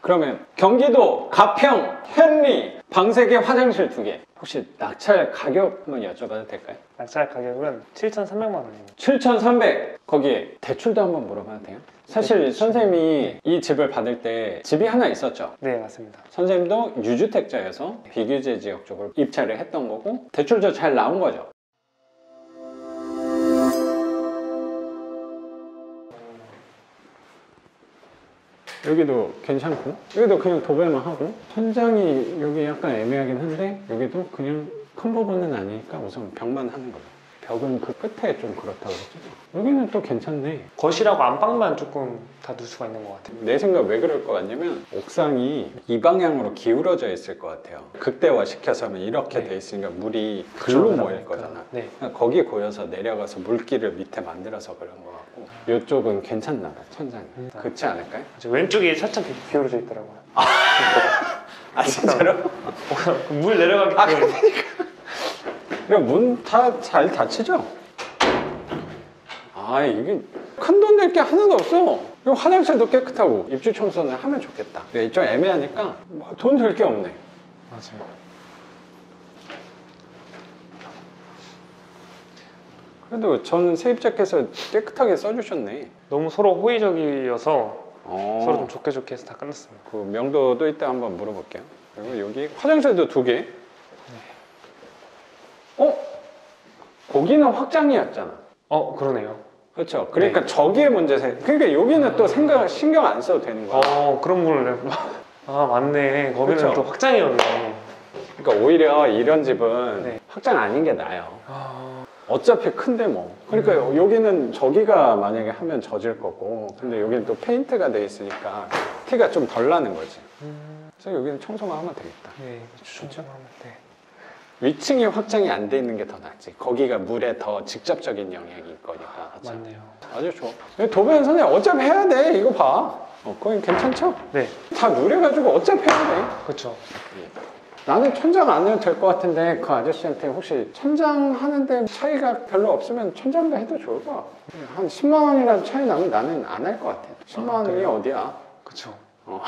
그러면 경기도 가평 hen리 방 3개 화장실 2개 혹시 낙찰 가격 한번 여쭤봐도 될까요? 낙찰 가격은 7,300만 원입니다. 7,300 거기에 대출도 한번 물어봐도 돼요? 사실 선생님이 이 집을 받을 때 집이 하나 있었죠? 네, 맞습니다. 선생님도 유주택자여서 비규제 지역 쪽으로 입찰을 했던 거고 대출도 잘 나온 거죠? 여기도 괜찮고 여기도 그냥 도배만 하고 천장이 여기 약간 애매하긴 한데 여기도 그냥 큰 부분은 아니니까 우선 벽만 하는 거죠. 벽은 그 끝에 좀 그렇다고 그랬죠. 여기는 또 괜찮네. 거실하고 안방만 조금 다 둘 수가 있는 것 같아요. 내 생각 왜 그럴 것 같냐면 옥상이 이 방향으로 기울어져 있을 것 같아요. 극대화 시켜서 하면 이렇게 돼 있으니까 물이 글로 모일 거잖아. 네. 거기 고여서 내려가서 물길을 밑에 만들어서 그런 것 같고 이쪽은 괜찮나 봐, 천장이. 그렇지 않을까요? 왼쪽이 살짝 기울어져 있더라고요. 아 진짜로? 물 내려가기 때문에. 그럼 문 다 잘 닫히죠? 아 이게 큰 돈 낼 게 하나도 없어. 그리고 화장실도 깨끗하고 입주 청소는 하면 좋겠다. 근데 좀 애매하니까 돈 들 게 없네. 맞아요. 그래도 전 세입자께서 깨끗하게 써주셨네. 너무 서로 호의적이어서 서로 좀 어, 좋게 해서 다 끝났습니다. 그 명도도 이따 한번 물어볼게요. 그리고 여기 화장실도 2개. 거기는 확장이었잖아. 그러네요. 그렇죠. 그러니까 저기에 문제세. 그러니까 여기는 또 신경 안 써도 되는 거야. 그런 걸 맞네. 거기는 그쵸? 또 확장이었네. 그러니까 오히려 이런 집은 네. 확장 아닌 게 나아요. 어차피 큰데 뭐. 그러니까 여기는 저기가 만약에 하면 젖을 거고 근데 여기는 또 페인트가 돼 있으니까 티가 좀 덜 나는 거지. 그래서 여기는 청소만 하면 되겠다. 네, 청소하면 돼. 위층이 확장이 안 돼 있는 게 더 낫지. 거기가 물에 더 직접적인 영향이 있거니까. 그쵸? 맞네요. 아주 좋아. 도배는 선생님 어차피 해야 돼. 이거 봐. 거긴 괜찮죠? 네, 다 누려가지고 어차피 해야 돼. 그렇죠. 나는 천장 안 해도 될 것 같은데 그 아저씨한테 혹시 천장 하는데 차이가 별로 없으면 천장도 해도 좋을 것 같아. 한 10만 원이라도 차이 나면 나는 안 할 것 같아. 10만 원이 그래요? 어디야? 그렇죠. 어.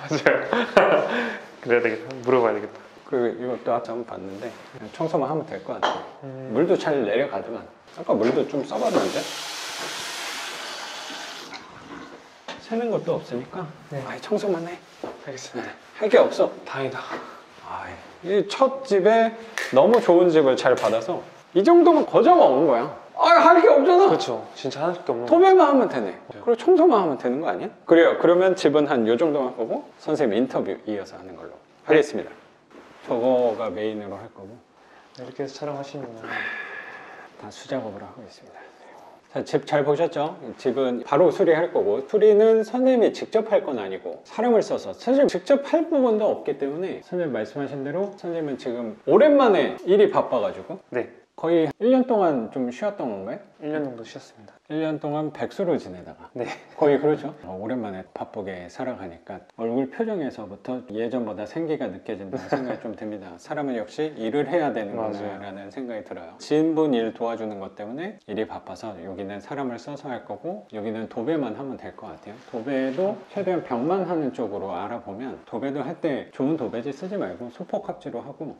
맞아요. 그래야 되겠다. 물어봐야 되겠다. 그리고 이것도 아까 한번 봤는데 그냥 청소만 하면 될 것 같아. 물도 잘 내려가더만. 아까 물도 좀 써봤는데 새는 것도 없으니까 네. 청소만 해. 알겠습니다. 할 게 없어. 다행이다. 이 첫 집에 너무 좋은 집을 잘 받아서 이 정도면 거저가 없는 거야. 할 게 없잖아. 그렇죠. 진짜 하나밖에 없는 거. 도배만 하면 되네. 그리고 청소만 하면 되는 거 아니야? 그래요. 그러면 집은 한 요 정도만 보고 선생님 인터뷰 이어서 하는 걸로 하겠습니다. 저거가 메인으로 할 거고 이렇게 해서 촬영하시는구나. 다 수작업으로 하고 있습니다. 자, 집 잘 보셨죠? 집은 바로 수리할 거고 수리는 선생님이 직접 할 건 아니고 사람을 써서 사실 직접 할 부분도 없기 때문에 선생님 말씀하신 대로 선생님은 지금 오랜만에 일이 바빠가지고 네, 거의 1년 동안 좀 쉬었던 건가요? 1년 정도 쉬었습니다. 1년 동안 백수로 지내다가 네, 거의 그렇죠. 오랜만에 바쁘게 살아가니까 얼굴 표정에서부터 예전보다 생기가 느껴진다는 생각이 좀 듭니다. 사람은 역시 일을 해야 되는구나라는 생각이 들어요. 지인분 일 도와주는 것 때문에 일이 바빠서 여기는 사람을 써서 할 거고 여기는 도배만 하면 될 것 같아요. 도배도 최대한 벽만 하는 쪽으로 알아보면 도배도 할 때 좋은 도배지 쓰지 말고 소폭합지로 하고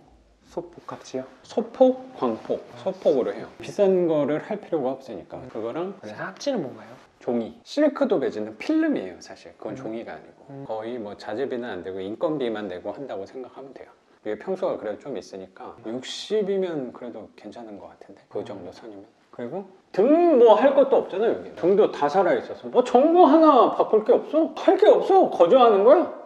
소복합지요? 소폭, 광폭, 소폭으로 해요. 비싼 거를 할 필요가 없으니까 그거랑 합지는 뭔가요? 종이, 실크 도배지는 필름이에요. 사실 그건 종이가 아니고 거의 뭐 자재비는 안 되고 인건비만 내고 한다고 생각하면 돼요. 이게 평수가 그래도 좀 있으니까 60이면 그래도 괜찮은 것 같은데 그 정도 선이면. 그리고 등 뭐 할 것도 없잖아요. 여기 등도 다 살아있어서 뭐 전구 하나 바꿀 게 없어. 할 게 없어. 거저하는 거야.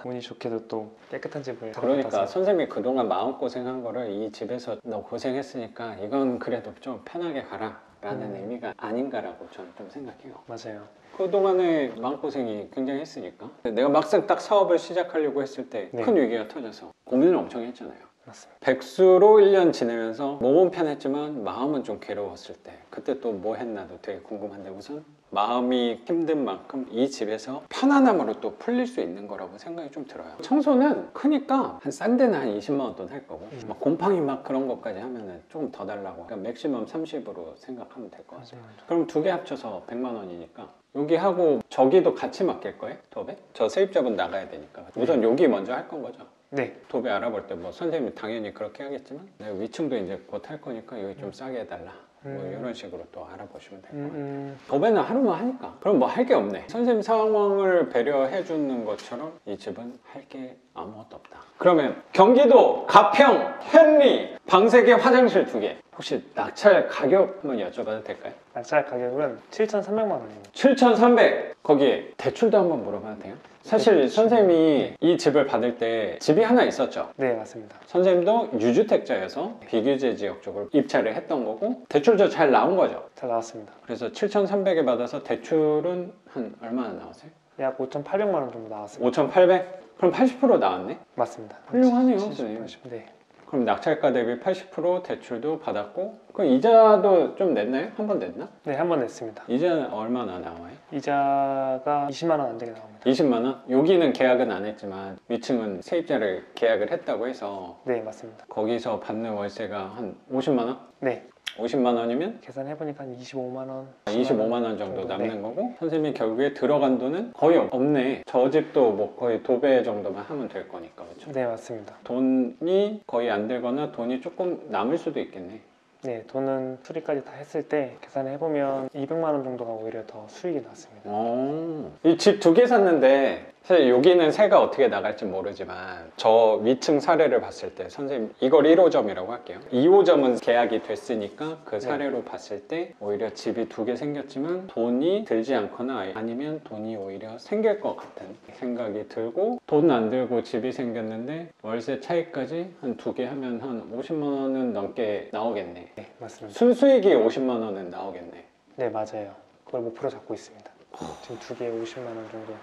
운이 좋게도 또 깨끗한 집을 그러니까 받아서. 선생님이 그동안 마음고생한 거를 이 집에서 너 고생했으니까 이건 그래도 좀 편하게 가라 라는 의미가 아닌가라고 저는 좀 생각해요. 맞아요. 그동안에 마음고생이 굉장히 했으니까 내가 막상 딱 사업을 시작하려고 했을 때 큰 네. 위기가 터져서 고민을 엄청 했잖아요. 맞습니다. 백수로 1년 지내면서 몸은 편했지만 마음은 좀 괴로웠을 때 그때 또 뭐 했나도 되게 궁금한데 우선 마음이 힘든 만큼 이 집에서 편안함으로 또 풀릴 수 있는 거라고 생각이 좀 들어요. 청소는 크니까 한 싼 데는 한 20만 원 돈 할 거고 막 곰팡이 막 그런 것까지 하면은 조금 더 달라고 그러니까 맥시멈 30으로 생각하면 될 것 같아요. 그럼 두 개 합쳐서 100만 원이니까 여기 하고 저기도 같이 맡길 거예요? 도배? 저 세입자분 나가야 되니까 우선 여기 먼저 할 건 거죠? 네. 도배 알아볼 때 뭐 선생님이 당연히 그렇게 하겠지만 내가 위층도 이제 곧 할 거니까 여기 좀 싸게 해달라 뭐 이런 식으로 또 알아보시면 될 것 같아요. 도배는 하루만 하니까 그럼 뭐 할 게 없네. 선생님 상황을 배려해 주는 것처럼 이 집은 할 게 아무것도 없다. 그러면 경기도 가평 hen리 방 3개 화장실 2개 혹시 낙찰 가격 한번 여쭤봐도 될까요? 낙찰 가격은 7,300만 원입니다. 7,300 거기에 대출도 한번 물어봐도 돼요? 사실 선생님이 이 집을 받을 때 집이 하나 있었죠? 네, 맞습니다. 선생님도 유주택자여서 비규제 지역 쪽으로 입찰을 했던 거고 대출도 잘 나온 거죠? 잘 나왔습니다. 그래서 7,300에 받아서 대출은 한 얼마나 나왔어요? 약 5,800만 원 정도 나왔습니다. 5,800? 그럼 80% 나왔네? 맞습니다. 훌륭하네요, 70, 선생님. 80, 네. 그럼 낙찰가 대비 80% 대출도 받았고 그럼 이자도 좀 냈나요? 한 번 냈나? 네, 한 번 냈습니다. 이자는 얼마나 나와요? 이자가 20만 원 안 되게 나옵니다. 20만 원? 여기는 계약은 안 했지만 위층은 세입자를 계약을 했다고 해서 네, 맞습니다. 거기서 받는 월세가 한 50만 원? 네. 50만 원이면 계산해보니까 한 25만 원. 25만 원 정도 남는 네. 거고 선생님이 결국에 들어간 돈은 거의 없네. 저 집도 뭐 거의 도배 정도만 하면 될 거니까 그렇죠? 네, 맞습니다. 돈이 거의 안 들거나 돈이 조금 남을 수도 있겠네. 네, 돈은 수리까지 다 했을 때 계산해보면 200만 원 정도가 오히려 더 수익이 났습니다. 이 집 2개 샀는데 사실 여기는 새가 어떻게 나갈지 모르지만 저 위층 사례를 봤을 때 선생님 이걸 1호점이라고 할게요. 2호점은 계약이 됐으니까 그 사례로 봤을 때 오히려 집이 2개 생겼지만 돈이 들지 않거나 아니면 돈이 오히려 생길 것 같은 생각이 들고 돈 안 들고 집이 생겼는데 월세 차익까지 한 2개 하면 한 50만 원은 넘게 나오겠네. 네, 맞습니다. 순수익이 50만 원은 나오겠네. 네, 맞아요. 그걸 목표로 잡고 있습니다. 지금 2개에 50만 원 정도.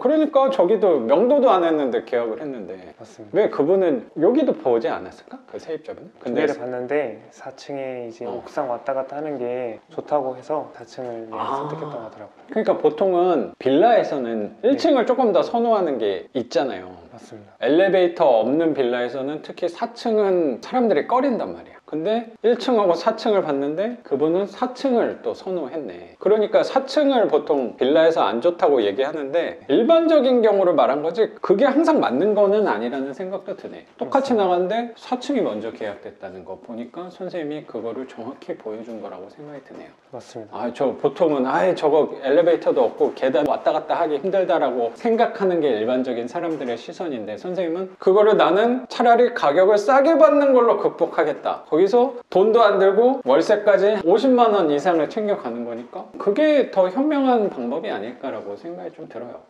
그러니까 저기도 명도도 안 했는데 계약을 했는데 맞습니다. 왜 그분은 여기도 보지 않았을까? 그 세입자분은? 두 개를 봤는데 4층에 이제 옥상 왔다 갔다 하는 게 좋다고 해서 4층을 선택했다고 하더라고요. 그러니까 보통은 빌라에서는 1층을 조금 더 선호하는 게 있잖아요. 맞습니다. 엘리베이터 없는 빌라에서는 특히 4층은 사람들이 꺼린단 말이야. 근데 1층하고 4층을 봤는데 그분은 4층을 또 선호했네. 그러니까 4층을 보통 빌라에서 안 좋다고 얘기하는데 일반적인 경우를 말한 거지 그게 항상 맞는 거는 아니라는 생각도 드네. 똑같이 나갔는데 4층이 먼저 계약됐다는 거 보니까 선생님이 그거를 정확히 보여준 거라고 생각이 드네요. 맞습니다. 저 보통은 저거 엘리베이터도 없고 계단 왔다 갔다 하기 힘들다라고 생각하는 게 일반적인 사람들의 시선인데 선생님은 그거를 나는 차라리 가격을 싸게 받는 걸로 극복하겠다. 거기서 돈도 안 들고 월세까지 50만 원 이상을 챙겨가는 거니까 그게 더 현명한 방법이 아닐까라고 생각이 좀 들어요.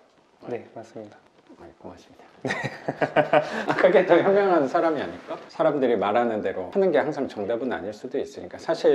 네, 맞습니다. 고맙습니다. 그게 더 현명한 사람이 아닐까? 사람들이 말하는 대로 하는 게 항상 정답은 아닐 수도 있으니까 사실